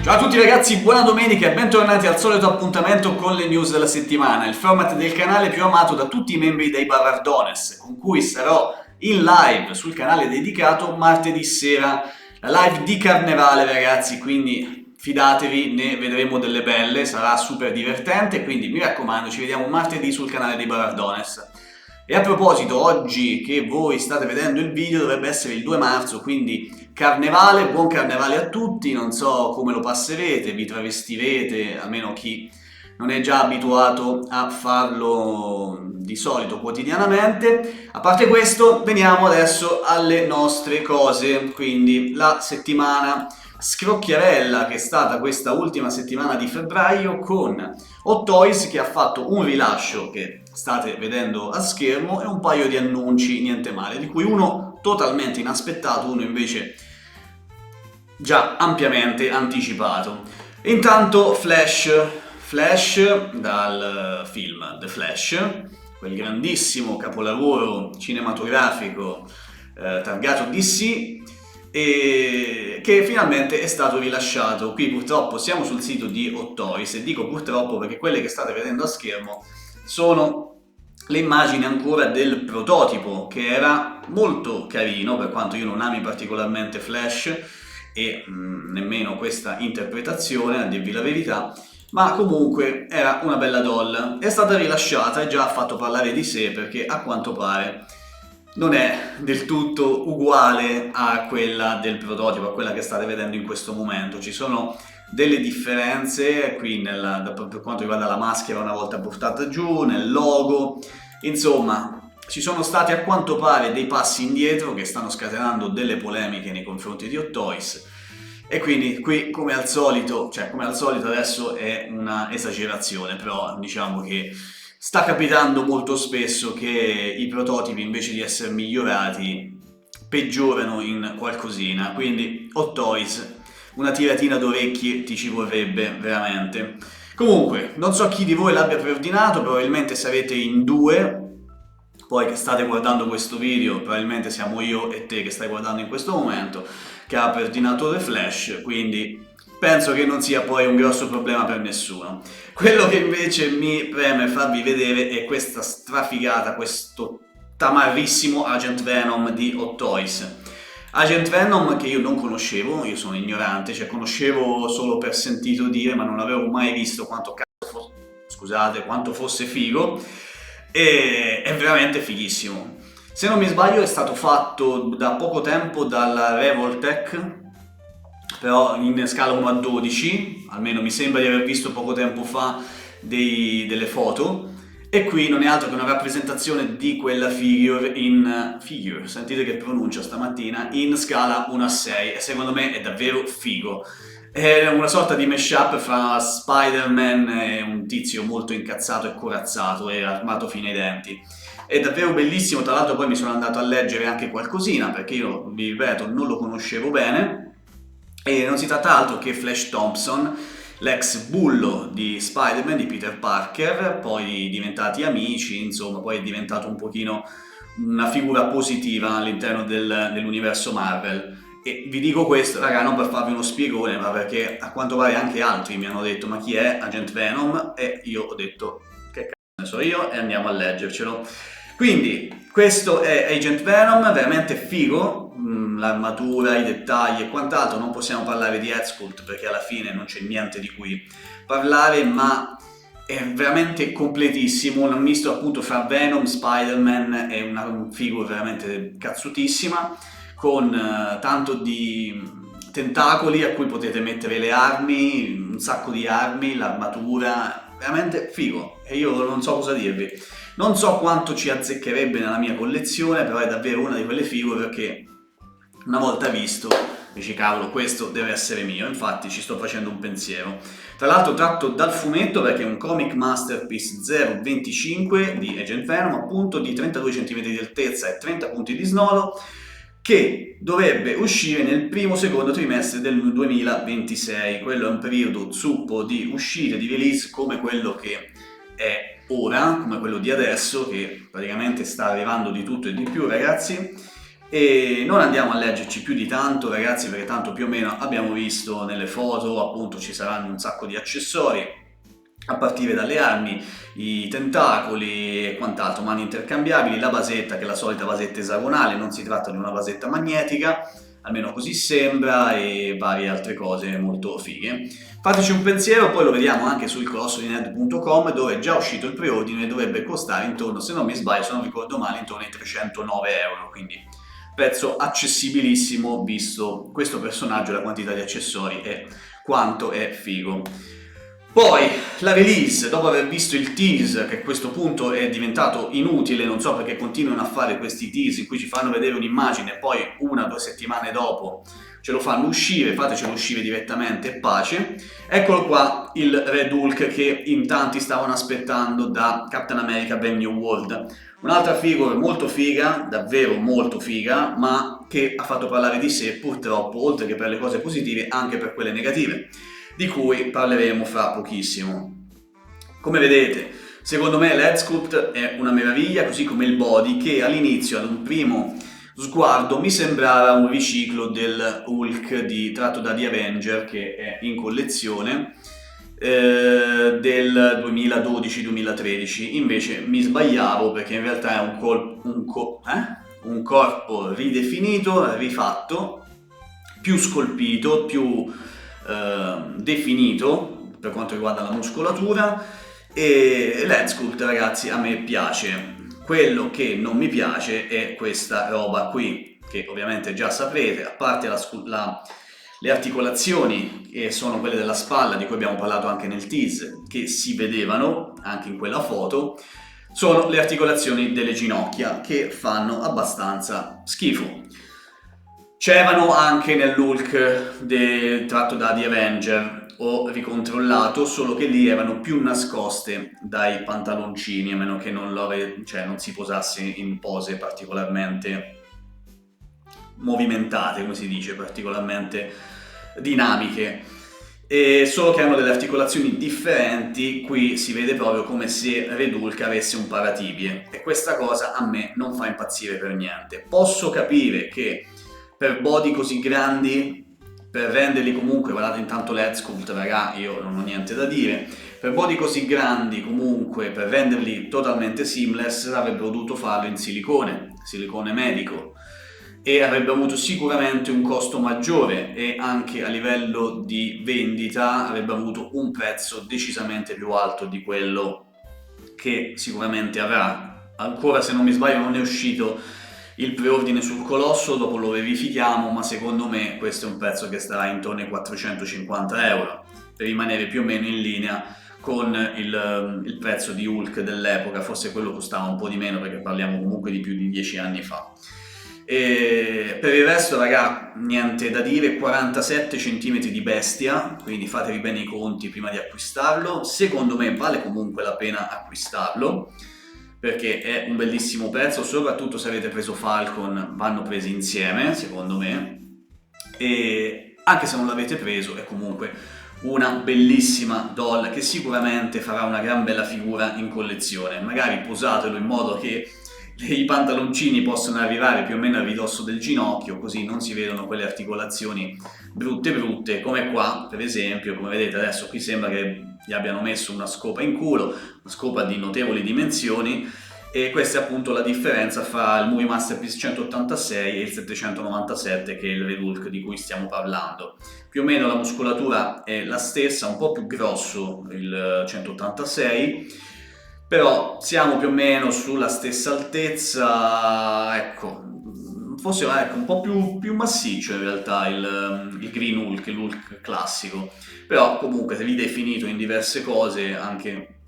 Ciao a tutti ragazzi, buona domenica e bentornati al solito appuntamento con le news della settimana, il format del canale più amato da tutti i membri dei Bavardones, con cui sarò in live sul canale dedicato martedì sera, la live di Carnevale ragazzi, quindi fidatevi, ne vedremo delle belle, sarà super divertente, quindi mi raccomando, ci vediamo martedì sul canale dei Bavardones. E a proposito, oggi che voi state vedendo il video dovrebbe essere il 2 marzo, quindi Carnevale, buon Carnevale a tutti, non so come lo passerete, vi travestirete, almeno chi non è già abituato a farlo di solito quotidianamente. A parte questo, veniamo adesso alle nostre cose, quindi la settimana scrocchiarella che è stata questa ultima settimana di febbraio con Hot Toys che ha fatto un rilascio che state vedendo a schermo e un paio di annunci niente male, di cui uno totalmente inaspettato, uno invece già ampiamente anticipato. Intanto Flash dal film The Flash, quel grandissimo capolavoro cinematografico targato DC, e che finalmente è stato rilasciato. Qui purtroppo siamo sul sito di Hot Toys e dico purtroppo perché quelle che state vedendo a schermo sono le immagini ancora del prototipo, che era molto carino per quanto io non ami particolarmente Flash e nemmeno questa interpretazione, a dirvi la verità, ma comunque era una bella doll. È stata rilasciata e già ha fatto parlare di sé perché a quanto pare non è del tutto uguale a quella del prototipo, a quella che state vedendo in questo momento. Ci sono delle differenze qui per quanto riguarda la maschera una volta portata giù, nel logo, insomma ci sono stati a quanto pare dei passi indietro che stanno scatenando delle polemiche nei confronti di Hot Toys e quindi qui come al solito adesso è una esagerazione, però diciamo che sta capitando molto spesso che i prototipi invece di essere migliorati peggiorano in qualcosina, quindi Hot Toys, una tiratina d'orecchie ti ci vorrebbe veramente. Comunque, non so chi di voi l'abbia preordinato, probabilmente sarete in due, poi che state guardando questo video, probabilmente siamo io e te che stai guardando in questo momento, che ha preordinato The Flash, quindi penso che non sia poi un grosso problema per nessuno. Quello che invece mi preme farvi vedere è questa strafigata, questo tamarrissimo Agent Venom di Hot Toys. Agent Venom che io non conoscevo, io sono ignorante, cioè conoscevo solo per sentito dire, ma non avevo mai visto quanto fosse figo, e è veramente fighissimo. Se non mi sbaglio è stato fatto da poco tempo dalla Revoltech, però in scala 1 a 12, almeno mi sembra di aver visto poco tempo fa delle foto, e qui non è altro che una rappresentazione di quella figure, sentite che pronuncia stamattina, in scala 1 a 6, e secondo me è davvero figo. È una sorta di mashup fra Spider-Man e un tizio molto incazzato e corazzato e armato fino ai denti. È davvero bellissimo, tra l'altro poi mi sono andato a leggere anche qualcosina, perché io, vi ripeto, non lo conoscevo bene, e non si tratta altro che Flash Thompson, l'ex bullo di Spider-Man, di Peter Parker, poi diventati amici, insomma, poi è diventato un pochino una figura positiva all'interno dell'universo Marvel. E vi dico questo, raga, non per farvi uno spiegone, ma perché a quanto pare anche altri mi hanno detto ma chi è Agent Venom? E io ho detto che cazzo ne so io, e andiamo a leggercelo. Quindi, questo è Agent Venom, veramente figo, l'armatura, i dettagli e quant'altro. Non possiamo parlare di Headsculpt perché alla fine non c'è niente di cui parlare, ma è veramente completissimo, un misto appunto fra Venom, Spider-Man e una figura veramente cazzutissima, con tanto di tentacoli a cui potete mettere le armi, un sacco di armi, l'armatura, veramente figo, e io non so cosa dirvi. Non so quanto ci azzeccherebbe nella mia collezione, però è davvero una di quelle figure che una volta visto dici cavolo, questo deve essere mio, infatti ci sto facendo un pensiero. Tra l'altro tratto dal fumetto perché è un Comic Masterpiece 025 di Agent Venom, appunto di 32 cm di altezza e 30 punti di snolo, che dovrebbe uscire nel primo-secondo trimestre del 2026. Quello è un periodo zuppo di uscite, di release come quello che è ora, come quello di adesso, che praticamente sta arrivando di tutto e di più, ragazzi. E non andiamo a leggerci più di tanto, ragazzi, perché tanto più o meno abbiamo visto nelle foto, appunto ci saranno un sacco di accessori, a partire dalle armi, i tentacoli e quant'altro, mani intercambiabili, la basetta che è la solita basetta esagonale, non si tratta di una basetta magnetica, almeno così sembra, e varie altre cose molto fighe. Fateci un pensiero, poi lo vediamo anche sul colosso di nerd.com, dove è già uscito il preordine e dovrebbe costare intorno, se non mi sbaglio, se non ricordo male, intorno ai 309 euro, quindi prezzo accessibilissimo visto questo personaggio, la quantità di accessori e quanto è figo. Poi la release, dopo aver visto il tease, che a questo punto è diventato inutile, non so perché continuano a fare questi tease in cui ci fanno vedere un'immagine e poi 1 o 2 settimane dopo ce lo fanno uscire, fatecelo uscire direttamente e pace. Eccolo qua il Red Hulk che in tanti stavano aspettando da Captain America Brand New World. Un'altra figura molto figa, davvero molto figa, ma che ha fatto parlare di sé purtroppo, oltre che per le cose positive, anche per quelle negative, di cui parleremo fra pochissimo. Come vedete, secondo me l'head sculpt è una meraviglia, così come il body, che all'inizio, ad un primo sguardo, mi sembrava un riciclo del Hulk tratto da The Avenger, che è in collezione, del 2012-2013. Invece mi sbagliavo, perché in realtà è un corpo ridefinito, rifatto, più scolpito, più definito per quanto riguarda la muscolatura, e l'head sculpt, ragazzi, a me piace. Quello che non mi piace è questa roba qui, che ovviamente già saprete, a parte le articolazioni, che sono quelle della spalla, di cui abbiamo parlato anche nel tease, che si vedevano anche in quella foto, sono le articolazioni delle ginocchia, che fanno abbastanza schifo. C'erano anche nell'Hulk tratto da The Avenger, ho ricontrollato, solo che lì erano più nascoste dai pantaloncini, a meno che non si posasse in pose particolarmente movimentate, come si dice, particolarmente dinamiche. E solo che hanno delle articolazioni differenti, qui si vede proprio come se Red Hulk avesse un paratibie, e questa cosa a me non fa impazzire per niente. Posso capire che per body così grandi, per renderli comunque, guardate intanto l'head sculpt, raga, io non ho niente da dire, per body così grandi comunque, per renderli totalmente seamless, avrebbero dovuto farlo in silicone medico, e avrebbe avuto sicuramente un costo maggiore, e anche a livello di vendita avrebbe avuto un prezzo decisamente più alto di quello che sicuramente avrà. Ancora, se non mi sbaglio, non è uscito il preordine sul colosso, dopo lo verifichiamo, ma secondo me questo è un prezzo che starà intorno ai 450 euro, per rimanere più o meno in linea con il prezzo di Hulk dell'epoca. Forse quello costava un po' di meno, perché parliamo comunque di più di 10 anni fa. E per il resto, raga, niente da dire. 47 cm di bestia, quindi fatevi bene i conti prima di acquistarlo. Secondo me vale comunque la pena acquistarlo, perché è un bellissimo pezzo, soprattutto se avete preso Falcon vanno presi insieme, secondo me, e anche se non l'avete preso è comunque una bellissima doll che sicuramente farà una gran bella figura in collezione. Magari posatelo in modo che i pantaloncini possono arrivare più o meno a ridosso del ginocchio, così non si vedono quelle articolazioni brutte, come qua per esempio. Come vedete adesso qui sembra che gli abbiano messo una scopa in culo, una scopa di notevoli dimensioni, e questa è appunto la differenza fra il Movie Masterpiece 186 e il 797, che è il Red Hulk di cui stiamo parlando. Più o meno la muscolatura è la stessa, un po' più grosso il 186, però siamo più o meno sulla stessa altezza, ecco, forse un po' più massiccio in realtà il Green Hulk, l'Hulk classico, però comunque ridefinito in diverse cose, anche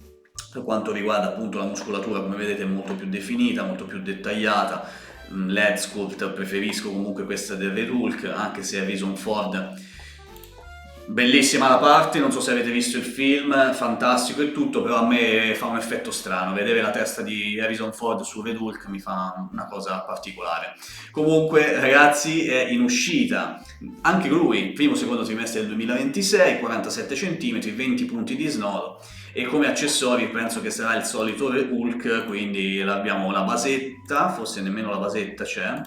per quanto riguarda appunto la muscolatura, come vedete è molto più definita, molto più dettagliata. L'head sculpt preferisco comunque questa del Red Hulk, anche se Harrison Ford, bellissima la parte, non so se avete visto il film, fantastico e tutto, però a me fa un effetto strano, vedere la testa di Harrison Ford su Red Hulk mi fa una cosa particolare. Comunque ragazzi, è in uscita anche lui, primo secondo trimestre del 2026, 47 cm, 20 punti di snodo, e come accessori penso che sarà il solito Hulk, quindi abbiamo la basetta, forse nemmeno la basetta c'è,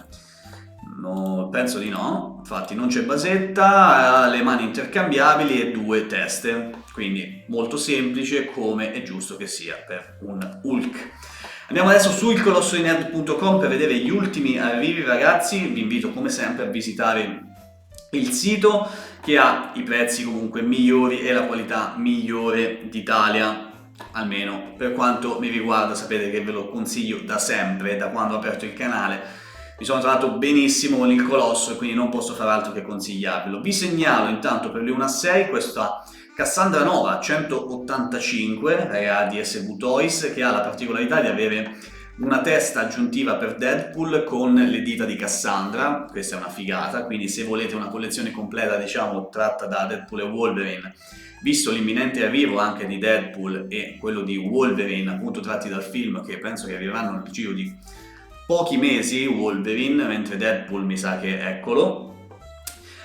No, penso di no, infatti non c'è basetta, ha le mani intercambiabili e 2 teste, quindi molto semplice come è giusto che sia per un Hulk. Andiamo adesso su ilcolossodinerd.com per vedere gli ultimi arrivi, ragazzi. Vi invito come sempre a visitare il sito, che ha i prezzi comunque migliori e la qualità migliore d'Italia, almeno per quanto mi riguarda. Sapete che ve lo consiglio da sempre, da quando ho aperto il canale. Mi sono trovato benissimo con il Colosso e quindi non posso fare altro che consigliarvelo. Vi segnalo intanto per le 1/6 questa Cassandra Nova 185 di SW Toys, che ha la particolarità di avere una testa aggiuntiva per Deadpool con le dita di Cassandra. Questa è una figata, quindi se volete una collezione completa, diciamo, tratta da Deadpool e Wolverine, visto l'imminente arrivo anche di Deadpool e quello di Wolverine, appunto tratti dal film, che penso che arriveranno nel giro di pochi mesi, Wolverine, mentre Deadpool mi sa che eccolo.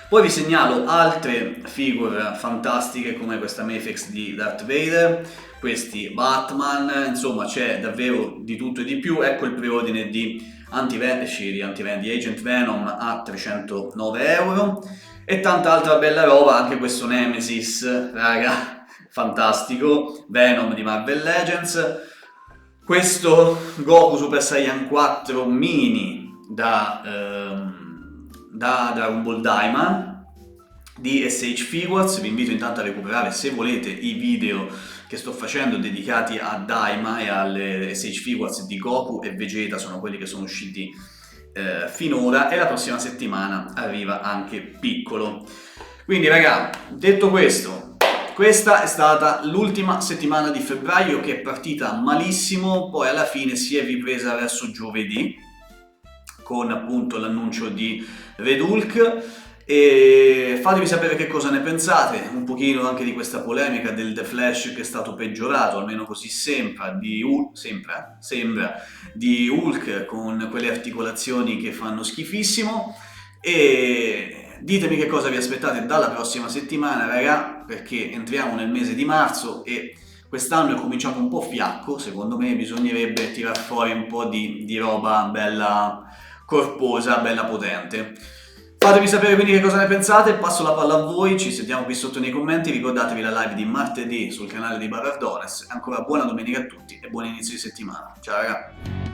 Poi vi segnalo altre figure fantastiche come questa Mafex di Darth Vader, questi Batman, insomma c'è davvero di tutto e di più. Ecco il preordine di Agent Venom a 309 euro e tanta altra bella roba, anche questo Nemesis, raga, fantastico, Venom di Marvel Legends. Questo Goku Super Saiyan 4 mini da Dragon Ball Daima di SH Figures. Vi invito intanto a recuperare, se volete, i video che sto facendo dedicati a Daima e alle SH Figures di Goku e Vegeta, sono quelli che sono usciti finora, e la prossima settimana arriva anche Piccolo. Quindi raga, detto questo, questa è stata l'ultima settimana di febbraio, che è partita malissimo, poi alla fine si è ripresa verso giovedì con appunto l'annuncio di Red Hulk. E fatemi sapere che cosa ne pensate, un pochino anche di questa polemica del The Flash, che è stato peggiorato, almeno così sembra, di Hulk, con quelle articolazioni che fanno schifissimo. E ditemi che cosa vi aspettate dalla prossima settimana, raga, perché entriamo nel mese di marzo e quest'anno è cominciato un po' fiacco. Secondo me bisognerebbe tirar fuori un po' di roba bella corposa, bella potente. Fatemi sapere quindi che cosa ne pensate, passo la palla a voi, ci sentiamo qui sotto nei commenti. Ricordatevi la live di martedì sul canale di Barardones. Ancora buona domenica a tutti e buon inizio di settimana. Ciao raga!